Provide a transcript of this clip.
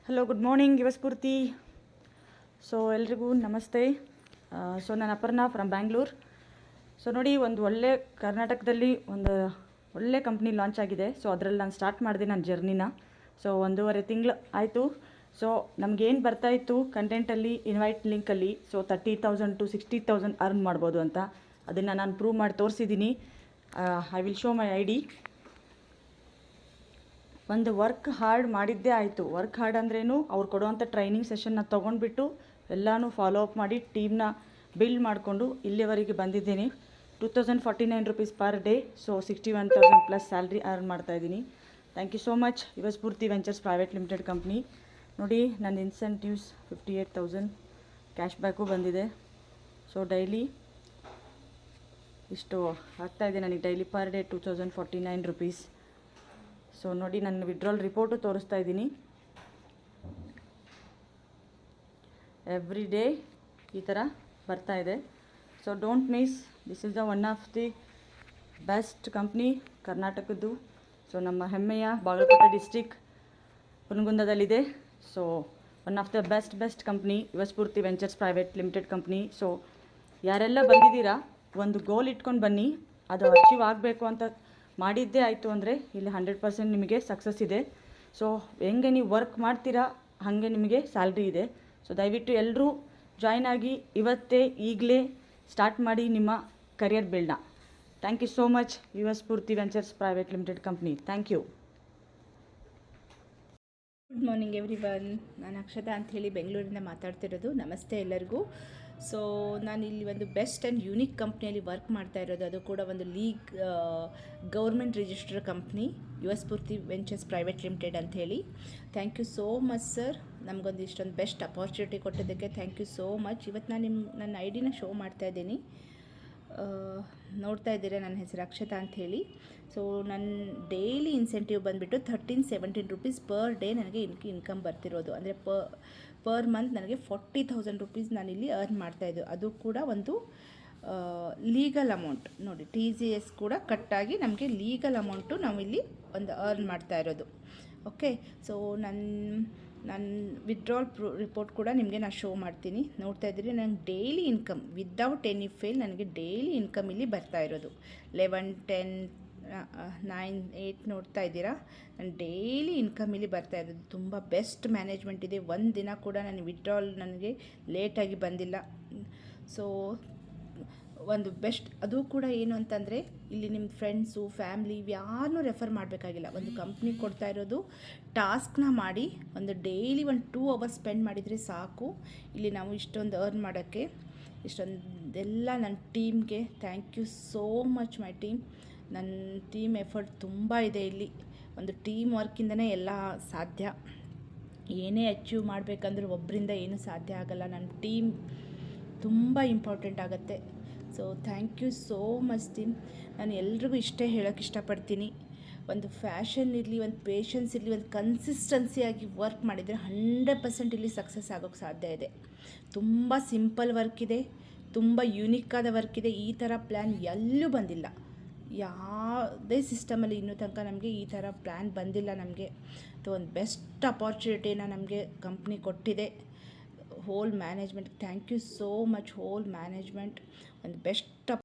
Hello, good morning Yuvasphurthi. So ಎಲ್ರಿಗೂ ನಮಸ್ತೆ. ನಾನು ಅಪರ್ಣಾ ಫ್ರಮ್ ಬ್ಯಾಂಗ್ಳೂರ್. ಸೊ ನೋಡಿ, ಒಂದು ಒಳ್ಳೆ ಕರ್ನಾಟಕದಲ್ಲಿ ಒಂದು ಒಳ್ಳೆ ಕಂಪ್ನಿ ಲಾಂಚ್ ಆಗಿದೆ. ಸೊ ಅದರಲ್ಲಿ ನಾನು ಸ್ಟಾರ್ಟ್ ಮಾಡಿದೆ ನನ್ನ ಜರ್ನಿನ. ಸೊ 1.5 ತಿಂಗಳು ಆಯಿತು. ಸೊ ನಮಗೇನು ಬರ್ತಾಯಿತ್ತು ಕಂಟೆಂಟಲ್ಲಿ, ಇನ್ವೈಟ್ ಲಿಂಕಲ್ಲಿ, ಸೊ 30,000 to 60,000 ಅರ್ನ್ ಮಾಡ್ಬೋದು ಅಂತ, ಅದನ್ನು ನಾನು ಪ್ರೂವ್ ಮಾಡಿ ತೋರಿಸಿದ್ದೀನಿ. I will show my ID. ಒಂದು ವರ್ಕ್ ಹಾರ್ಡ್ ಮಾಡಿದ್ದೇ ಆಯಿತು. ವರ್ಕ್ ಹಾರ್ಡ್ ಅಂದ್ರೇನು, ಅವ್ರು ಕೊಡುವಂಥ ಟ್ರೈನಿಂಗ್ ಸೆಷನ್ನ ತೊಗೊಂಡ್ಬಿಟ್ಟು ಎಲ್ಲನೂ ಫಾಲೋ ಅಪ್ ಮಾಡಿ ಟೀಮ್ನ ಬಿಲ್ಡ್ ಮಾಡಿಕೊಂಡು ಇಲ್ಲಿವರೆಗೆ ಬಂದಿದ್ದೀನಿ. 2,049 rupees per day. So 61,000 plus salary earn ಮಾಡ್ತಾಯಿದ್ದೀನಿ. Thank you so much Yuvasphurthi ventures private limited company. ನೋಡಿ, ನನ್ನ ಇನ್ಸೆಂಟಿವ್ಸ್ 58,000 ಕ್ಯಾಶ್ ಬ್ಯಾಕು ಬಂದಿದೆ. ಸೊ ಡೈಲಿ ಇಷ್ಟು ಆಗ್ತಾಯಿದೆ ನನಗೆ, daily per day 2,049 rupees. So ನೋಡಿ, ನನ್ನ ವಿಡ್ರಾಲ್ ರಿಪೋರ್ಟು ತೋರಿಸ್ತಾ ಇದ್ದೀನಿ. ಎವ್ರಿ ಡೇ ಈ ಥರ ಬರ್ತಾ ಇದೆ. So don't miss, this is the one of the best company ಕರ್ನಾಟಕದ್ದು. ಸೊ ನಮ್ಮ ಹೆಮ್ಮೆಯ ಬಾಗಲಕೋಟೆ ಡಿಸ್ಟಿಕ್ ಹುನಗುಂದದಲ್ಲಿದೆ. So one of the best company Yuvasphurthi ventures private limited company. So ಯಾರೆಲ್ಲ ಬಂದಿದ್ದೀರಾ, ಒಂದು ಗೋಲ್ ಇಟ್ಕೊಂಡು ಬನ್ನಿ. ಅದು ಅಚೀವ್ ಆಗಬೇಕು ಅಂತ ಮಾಡಿದ್ದೇ ಆಯಿತು ಅಂದರೆ ಇಲ್ಲಿ 100% ನಿಮಗೆ ಸಕ್ಸಸ್ ಇದೆ. ಸೊ ಹೆಂಗೆ ನೀವು ವರ್ಕ್ ಮಾಡ್ತೀರಾ ಹಾಗೆ ನಿಮಗೆ ಸ್ಯಾಲ್ರಿ ಇದೆ. ಸೊ ದಯವಿಟ್ಟು ಎಲ್ಲರೂ ಜಾಯ್ನ್ ಆಗಿ ಇವತ್ತೇ ಈಗಲೇ ಸ್ಟಾರ್ಟ್ ಮಾಡಿ ನಿಮ್ಮ ಕರಿಯರ್ ಬಿಲ್ಡ್ನ. Thank you so much Yuvasphurthi ventures private limited company. Thank you. Good morning everyone. ನಾನು ಅಕ್ಷತಾ ಅಂಥೇಳಿ ಬೆಂಗಳೂರಿಂದ ಮಾತಾಡ್ತಿರೋದು. ನಮಸ್ತೆ ಎಲ್ಲರಿಗೂ. ಸೊ ನಾನು ಇಲ್ಲಿ ಒಂದು ಬೆಸ್ಟ್ ಆ್ಯಂಡ್ ಯೂನಿಕ್ ಕಂಪ್ನಿಯಲ್ಲಿ ವರ್ಕ್ ಮಾಡ್ತಾ ಇರೋದು. ಅದು ಕೂಡ ಒಂದು government register company, Yuvasphurthi ventures private limited ಅಂಥೇಳಿ. Thank you so much sir, ನಮಗೊಂದು ಇಷ್ಟೊಂದು ಬೆಸ್ಟ್ ಅಪಾರ್ಚುನಿಟಿ ಕೊಟ್ಟಿದ್ದಕ್ಕೆ ಥ್ಯಾಂಕ್ ಯು ಸೋ ಮಚ್. ಇವತ್ತು ನಾನು ನನ್ನ ಐಡಿನ ಶೋ ಮಾಡ್ತಾಯಿದ್ದೀನಿ. ನೋಡ್ತಾ ಇದ್ದೀರಾ, ನನ್ನ ಹೆಸರು ಅಕ್ಷತಾ ಅಂಥೇಳಿ. ಸೊ ನನ್ನ ಡೈಲಿ ಇನ್ಸೆಂಟಿವ್ ಬಂದುಬಿಟ್ಟು 13-17 rupees ಪರ್ ಡೇ ನನಗೆ ಇನ್ಕಮ್ ಬರ್ತಿರೋದು. ಅಂದರೆ ಪರ್ ಮಂತ್ ನನಗೆ 40,000 rupees ನಾನಿಲ್ಲಿ ಅರ್ನ್ ಮಾಡ್ತಾಯಿದ್ದು. ಅದು ಕೂಡ ಒಂದು ಲೀಗಲ್ ಅಮೌಂಟ್. ನೋಡಿ, TGS ಕೂಡ ಕಟ್ಟಾಗಿ ನಮಗೆ ಲೀಗಲ್ ಅಮೌಂಟು ನಾವಿಲ್ಲಿ ಒಂದು ಅರ್ನ್ ಮಾಡ್ತಾ ಇರೋದು. ಓಕೆ, ಸೊ ನನ್ನ ವಿಡ್ರಾಲ್ ರಿಪೋರ್ಟ್ ಕೂಡ ನಿಮಗೆ ನಾನು ಶೋ ಮಾಡ್ತೀನಿ. ನೋಡ್ತಾ ಇದ್ದೀರಿ, ನನಗೆ daily income without any fail ನನಗೆ ಡೈಲಿ ಇನ್ಕಮ್ ಇಲ್ಲಿ ಬರ್ತಾ ಇರೋದು. 11, 10, 9, 8 ನೋಡ್ತಾ ಇದ್ದೀರಾ, ನಾನು ಡೈಲಿ ಇನ್ಕಮ್ ಇಲ್ಲಿ ಬರ್ತಾ ಇರೋದು. ತುಂಬ ಬೆಸ್ಟ್ ಮ್ಯಾನೇಜ್ಮೆಂಟ್ ಇದೆ. ಒಂದು ದಿನ ಕೂಡ ನಾನು ವಿಡ್ರಾಲ್ ನನಗೆ ಲೇಟಾಗಿ ಬಂದಿಲ್ಲ. ಸೊ ಒಂದು ಬೆಸ್ಟ್. ಅದು ಕೂಡ ಏನು ಅಂತಂದರೆ, ಇಲ್ಲಿ ನಿಮ್ಮ ಫ್ರೆಂಡ್ಸು, ಫ್ಯಾಮ್ಲಿ ಯಾರನ್ನೂ ರೆಫರ್ ಮಾಡಬೇಕಾಗಿಲ್ಲ. ಒಂದು ಕಂಪ್ನಿ ಕೊಡ್ತಾ ಇರೋದು, ಟಾಸ್ಕ್ನ ಮಾಡಿ ಒಂದು ಡೈಲಿ 2 hours ಸ್ಪೆಂಡ್ ಮಾಡಿದರೆ ಸಾಕು. ಇಲ್ಲಿ ನಾವು ಇಷ್ಟೊಂದು ಅರ್ನ್ ಮಾಡೋಕ್ಕೆ, ಇಷ್ಟೊಂದೆಲ್ಲ ನನ್ನ ಟೀಮ್ಗೆ thank you so much my team. ನನ್ನ ಟೀಮ್ ಎಫರ್ಟ್ ತುಂಬ ಇದೆ. ಇಲ್ಲಿ ಒಂದು ಟೀಮ್ ವರ್ಕಿಂದನೇ ಎಲ್ಲ ಸಾಧ್ಯ. ಏನೇ ಅಚೀವ್ ಮಾಡಬೇಕಂದ್ರೆ ಒಬ್ಬರಿಂದ ಏನೂ ಸಾಧ್ಯ ಆಗಲ್ಲ. ನನ್ನ ಟೀಮ್ ತುಂಬ ಇಂಪಾರ್ಟೆಂಟ್ ಆಗುತ್ತೆ. So thank you so much team. ನಾನು ಎಲ್ರಿಗೂ ಇಷ್ಟೇ ಹೇಳೋಕ್ಕೆ ಇಷ್ಟಪಡ್ತೀನಿ, ಒಂದು ಫ್ಯಾಷನ್ ಇರಲಿ, ಒಂದು ಪೇಷನ್ಸ್ ಇರಲಿ, ಒಂದು ಕನ್ಸಿಸ್ಟೆನ್ಸಿಯಾಗಿ ವರ್ಕ್ ಮಾಡಿದರೆ 100% ಇಲ್ಲಿ ಸಕ್ಸಸ್ ಆಗೋಕ್ಕೆ ಸಾಧ್ಯ ಇದೆ. ತುಂಬ ಸಿಂಪಲ್ ವರ್ಕ್ ಇದೆ, ತುಂಬ ಯುನಿಕ್ಕಾದ ವರ್ಕ್ ಇದೆ. ಈ ಥರ ಪ್ಲ್ಯಾನ್ ಎಲ್ಲೂ ಬಂದಿಲ್ಲ, ಯಾವುದೇ ಸಿಸ್ಟಮಲ್ಲಿ ಇನ್ನೂ ತನಕ ನಮಗೆ ಈ ಥರ ಪ್ಲ್ಯಾನ್ ಬಂದಿಲ್ಲ ನಮಗೆ. ಒಂದು ಬೆಸ್ಟ್ ಅಪಾರ್ಚುನಿಟಿನ ನಮಗೆ ಕಂಪ್ನಿ ಕೊಟ್ಟಿದೆ. Whole management thank you so much. Whole management ಒಂದು ಬೆಸ್ಟ್